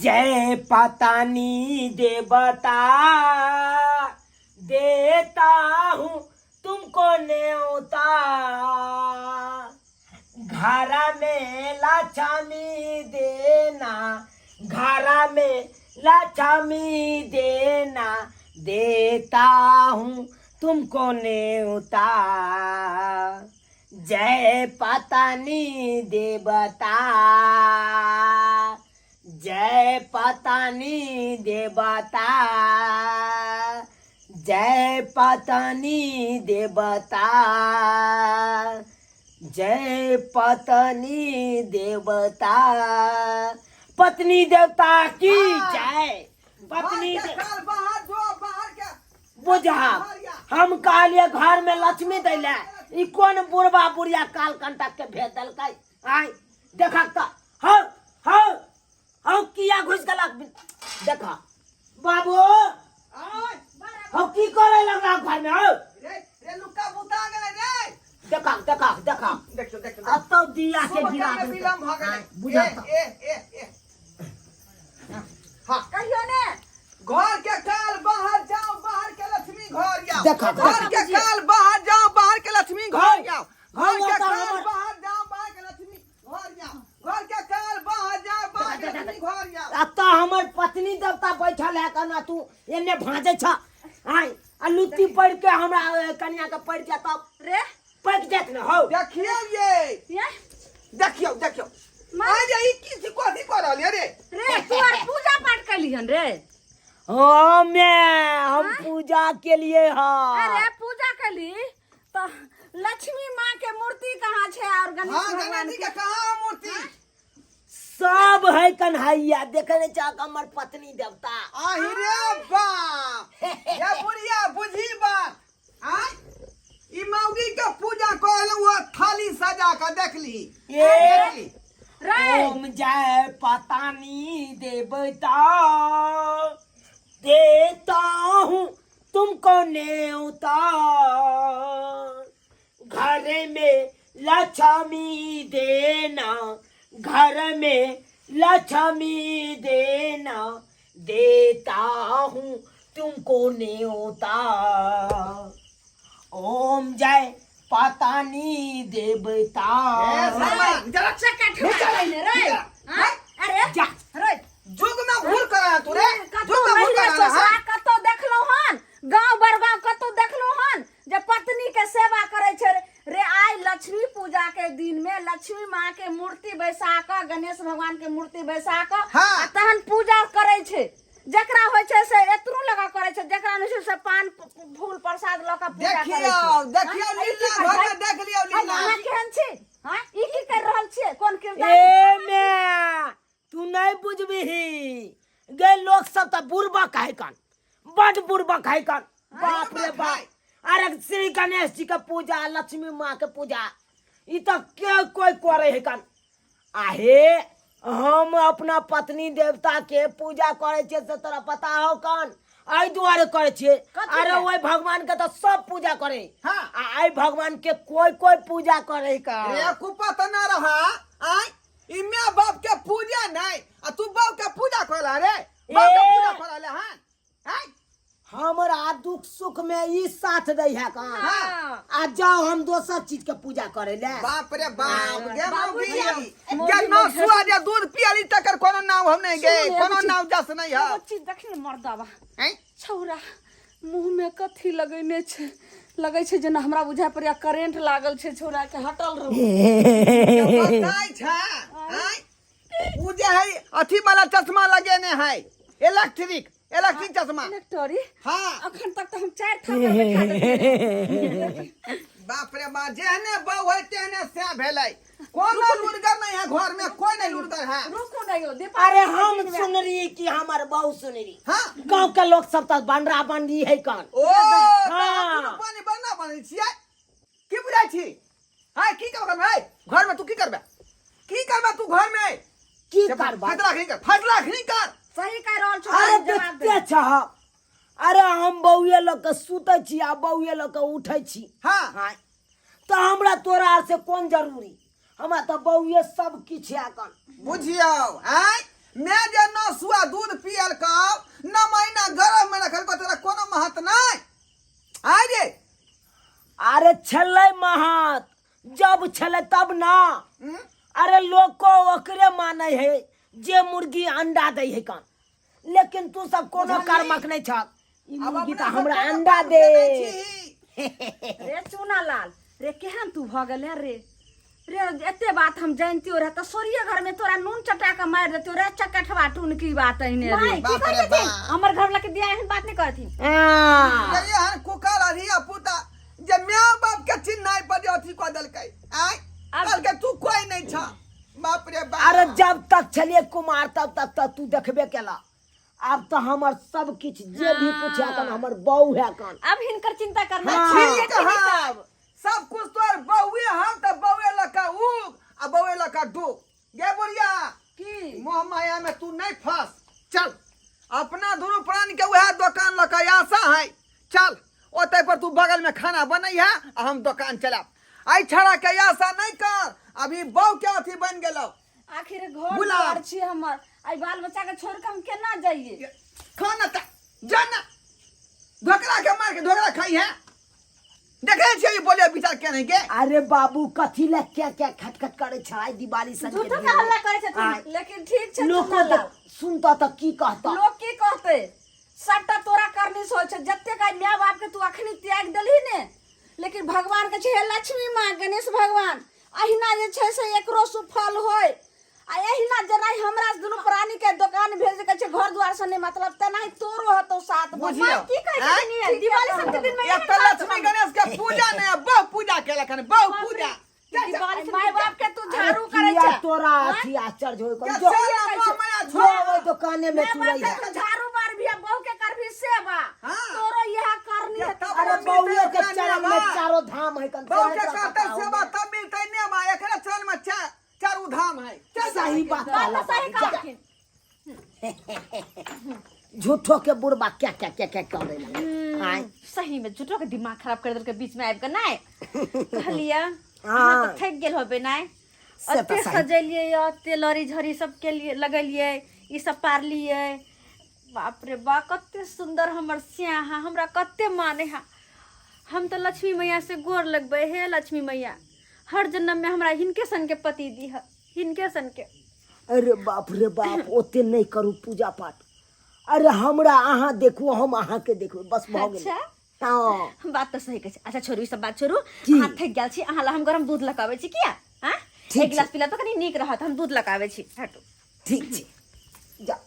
जय पतानी देवता देता हूँ तुमको न्योता, घर में लक्ष्मी देना, घर में लक्ष्मी देना, देता हूँ तुमको न्योता। जय पतानी देवता, जय पतानी देवता, जय पतानी देवता, जय पत्नी देवता। पत्नी देवता की जय। पत्नी बुझा हम कहलिए घर में लक्ष्मी दैले, ई कौन बुढ़वा बुढ़िया काल कंटक के भेज दलकै। आई देखा त हौ किया घुस गलक देखा बाबू हौ की करे लगला घर में। हौ रे लुका बुता गेले रे। देखा देखो अब तो दिया के गिरा दे विलंब भ गेले। बुझा ए हां कहियो ने घर के काल बाहर जाओ, बाहर के लक्ष्मी घर जाओ। देखा घर के काल बाहर जाओ, बाहर के लक्ष्मी घर जाओ। घर के होता काल हमर- बाहर जाओ, बाहर के लक्ष्मी घर जाओ। घर के काल बाहर जाओ, बाहर के लक्ष्मी घर जाओ। अब तो हमर पत्नी देवता बैठल है कना तू एने भाजे छ। आई आ लुत्ती पड़ के हमरा कन्या के पड़ के तब रे पक जात न। हो देखियो ये देखियो माँ- आ जाई किसी को नहीं कर रहल रे। रे तू आर पूजा पाठ कलिहन रे। हम पूजा के लिए अरे हाँ। पूजा कली तो लक्ष्मी माँ के मूर्ति कहाँ छे और गणेश हां भगवान गणेश के के कहां मूर्ति? सब है कन्हैया देखने चाह हमर पत्नी देवता। आहि रे बाप ये बुढ़िया बुझी बात। आय ई मौगी के पूजा कहलू वो थाली सजा के देखली। ये रे ओम जय पतानी देवता देता हूँ तुमको न्योता, घर में लक्ष्मी देना, घर में लक्ष्मी देना, देता हूँ तुमको न्योता। ओम जय पतानी देवता। जरा से काठू चले रे। हाँ? अरे जा रे जुग में भूल करा तू रे। कतो जुग में भूल महिला करा ससुरा कतो देखलो हन, गांव बरगांव कतो देखलो हन जे पत्नी के सेवा करे छे रे। आई लक्ष्मी पूजा के दिन में लक्ष्मी माँ के मूर्ति बैसा के, गणेश भगवान के मूर्ति बैसा के हाँ। आ तहन पूजा करे छे। जकरा होय छे से एतरू लगा करे छे, जकरा नै छे से पान फूल प्रसाद ल के पूजा करे छे। देखियो लीला घर में देख लियो लीला। अहाँ केहन छी? हां ई की कर रहल छी? कोन किरदार? ए मैं तू नहीं बुझबी गे लोग सब तो बुढ़बा कहे कन, बड़ बुढ़बा कहे कन। बाप रे बाप। अरे श्री गणेश जी के पूजा, लक्ष्मी माँ के पूजा ई तो के कोई करे है कन। आहे हम अपना पत्नी देवता के पूजा करे छे से तोरा पता हो कन? आई दुआरे करे छे। कथी अरे ले? वही भगवान के तो सब पूजा करे। हाँ। आई भगवान के कोई पूजा करे का। रे कुपा त ना रहा। आय ई मां बाप के पूजा नहीं आ तू बाप के पूजा करला रे। बाप के पूजा करले हां। आय हमरा दुख सुख में ई साथ दे है का। हाँ। आ जाओ हम दोसर चीज के पूजा करे ले। बाप रे बाप गे बाबूजी, मौगी गे ना सुआ जे दूध पियली तकर कोनो नाम हम नहीं गे, सुन, कोनो एगो नाम जस नहीं एगो है। चीज देखी मर्दावा हैं? छौरा मुंह में कथी लगैने छे, लगै छे जेना हमरा बुझा पर करेंट लागल छे। छौरा के हटल रहो। बताई छ। हैं? उ जे है अथी वाला चश्मा लगेने है, इलेक्ट्रिक चश्मा। इलेक्ट्री हां अखन तक तो हम 4 थापर बैठा देते। बाप रे बाप जेहने बहू है तेहने से भेलै। कोनो लुरगर नहीं है घर में, कोई नहीं लुरगर है। रुको नहीं हो दीपा। अरे हम सुन रही कि हमार बहू सुन रही। हां गांव के लोग सब तक बनरा बन रही है कौन। ओ हाँ। ता पानी बनना बनै छियै की बुझाइ छी? हाय की करबै घर में? तू की करबै तू घर में? की करबा? फैसला नहीं कर। सही कह रहल छौ। अरे जवाब दे। देखते छ। अरे हम बउए लोग के सुते छी आ बउए लोग के उठे छी। हाँ तो हमरा तोरा से कौन जरूरी? हमरा तो बउए सब किछ है कन। बुझियो। आय मैं जे न सुआ दूध पियल का न महीना गरम में रखल को तेरा कोनो महत नहीं आय रे अरे छले महत जब छले तब ना हम्म? अरे लोग को ओकरे माने है जे मुर्गी अंडा दे है कान लेकिन तू सब कोनो बुझलिही? कर्मक नहीं छ ई अब मुर्गी अपना त हमरा सबके अंडा अपन दे देने छी। रे चूना लाल रे केहन तू भ गेले रे रे एते बात हम जानती रहे तो सोरिये घर में तोरा नून चटा के मार देती रे चकठवा टून की बात है ने रे बाप रे बाप। हमर घर लके दिया एहन बात नहीं करथी हाँ। ये हन कुकर अरिया पुता जे माँ बाप के चिन्ह पर अथी को देलकै आय कल के तू कोई नहीं छ बाप रे बाप। अरे जब तक छलिए कुमार तब तक तो तू देखबे केला अब तो हमर सब किछ जे भी कुछ है कन हमर बहू है कन अब हिनकर चिंता करना हाँ। छोड़ ठीक है सब कुछ तोर बहुए हम त बहुए लका उग आ बहुए लका डूब गे बुढ़िया की मोह माया में तू नहीं फंस चल अपना दोनों प्राणी के वह दुकान लका आशा है चल ओते पर तू बगल में खाना बनई है आ हम दुकान चलाब आई छड़ा के आशा नहीं कर अभी बहू के अथी बन गेलो आखिर घर बुला। द्वार छी हमर आई बाल बच्चा के छोड़ के हम केना जाइए खाना त जाना ढोकला के मार के ढोकला खाई है देखे छे ई बोले विचार के नहीं के अरे बाबू कथी ले क्या क्या खटखट करे छै दिवाली सन के झूठो दिन का हल्ला करे आय। छथिन लेकिन ठीक छै लोग चुना को लाल। सुनता तो की कहता लोग की कहते सबटा तोरा करनी सोच छै जत्ते का माय बाप के तू अखनी त्याग देलही ने लेकिन भगवान के छै हे लक्ष्मी माँ गणेश भगवान अहिना जे छै से एकरो सुफल होय आ एहिना जेना हमरा दुनू प्राणी के दुकान भेज के छै घर द्वार से नहीं मतलब तेना तोरो हतो साथ बुझियो। की कहै आय? छथिन दिवाली सब के दिन में एक तो लक्ष्मी गणेश के पूजा नहीं बहु पूजा के लखन बहु पूजा दिवाली माय बाप के तू झाड़ू अरे करे किया छै तोरा अथी आश्चर्य होय क्या कन जो चल ना मोह माया जो छोड़ वो दुकाने में मैं तू बाप रही के तू झाड़ू मार भी बहू के कर भी सेवा हाँ। तोरो यह करनी है तब अरे मिलते बउए के अपना चरण में नियमा। चारों धाम है कन बहु तेरे के तरफ करते बताओ। सेवा तब मिलते ने मा एकरा चरण में चारू धाम है सही बात बात कहला तो सही बाबू, जा। कहथिन झूठो के बुढ़बा क्या क्या क्या क्या करे लगे आय सही में झूठो के दिमाग खराब कर देलके बीच में आबि के नहीं कहलिया हाँ। तो थक गेल होबे नहीं से तो अते सही। सजेलिए अते लड़ी झड़ी सब के लिए लगलिए ई सब पारलिए बाप रे बा कते सुंदर हमर स्याहा हमरा कते माने हा हम तो लक्ष्मी मैया से गोर लगबे हे लक्ष्मी मैया हर जन्म में हमरा हिनके सन के पति दी है हिनके सन के अरे बाप रे बाप ओते नहीं करू पूजा पाठ अरे हमरा अहाँ देखू हम अहाँ के देखू बस भ गेल अच्छा हाँ बात तो सही कहै छै अच्छा छोड़ू ई सब बात छोड़ू की? अहाँ थक गेल छी अहाँ ला हम गरम दूध लगाबै छी किया हां ठीक एक गिलास छै। पिला तो कनी नीक रहत हम दूध लगाबै छी हटू ठीक छै जा